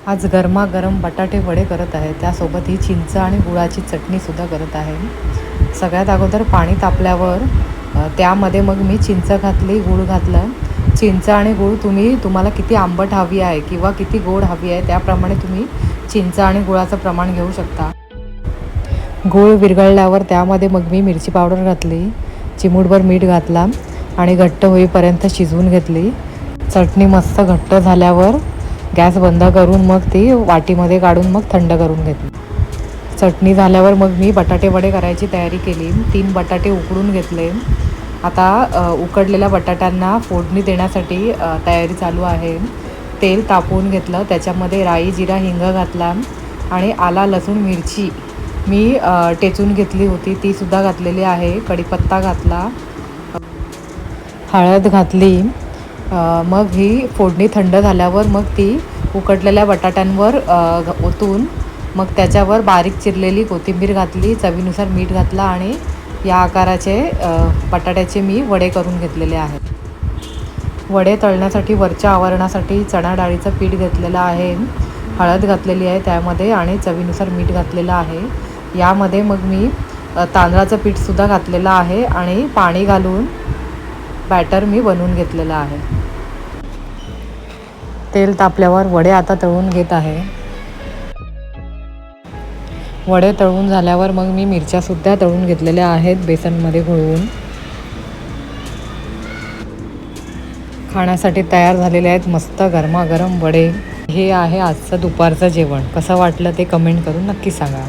आज गरमागरम बटाटे वडे करत आहे, त्यासोबत ही चिंच आणि गुळाची चटणीसुद्धा करत आहे. सगळ्यात अगोदर पाणी तापल्यावर त्यामध्ये मग मी चिंच घातली, गूळ घातलं. चिंच आणि गूळ तुम्हाला किती आंबट हवी आहे किंवा किती गोड हवी आहे त्याप्रमाणे तुम्ही चिंच आणि गुळाचं प्रमाण घेऊ शकता. गूळ विरघळल्यावर त्यामध्ये मग मी मिरची पावडर घातली, चिमूटभर मीठ घातला आणि घट्ट होईपर्यंत शिजवून घेतली. चटणी मस्त घट्ट झाल्यावर गॅस बंद करून मग ती वाटीमध्ये काढून मग थंड करून घेतली. चटणी झाल्यावर मग मी बटाटे वडे करायची तयारी केली. 3 बटाटे उकडून घेतले. आता उकडलेल्या बटाट्यांना फोडणी देण्यासाठी तयारी चालू आहे. तेल तापवून घेतलं, त्याच्यामध्ये राई, जिरा, हिंग घातला आणि आला, लसूण, मिरची मी टेचून घेतली होती तीसुद्धा घातलेली आहे. कढीपत्ता घातला, हळद घातली. मग ही फोडणी थंड झाल्यावर मग ती उकडलेल्या बटाट्यांवर ओतून मग त्याच्यावर बारीक चिरलेली कोथिंबीर घातली, चवीनुसार मीठ घातला आणि या आकाराचे बटाट्याचे मी वडे करून घेतलेले आहेत. वडे तळण्यासाठी वरच्या आवरणासाठी चणा डाळीचं पीठ घेतलेलं आहे, हळद घातलेली आहे त्यामध्ये आणि चवीनुसार मीठ घातलेलं आहे. यामध्ये मग मी तांदळाचं पीठसुद्धा घातलेलं आहे आणि पाणी घालून बॅटर मी बनवून घेतलेलं आहे. तेल तापल्यावर वडे आता तळून घेत आहे. वडे तळून झाल्यावर मग मी मिरच्यासुद्धा तळून घेतलेल्या आहेत बेसनमध्ये घोळवून. खाण्यासाठी तयार झालेले आहेत मस्त गरमागरम वडे. हे आहे आजचं दुपारचं जेवण. कसं वाटलं ते कमेंट करून नक्की सांगा.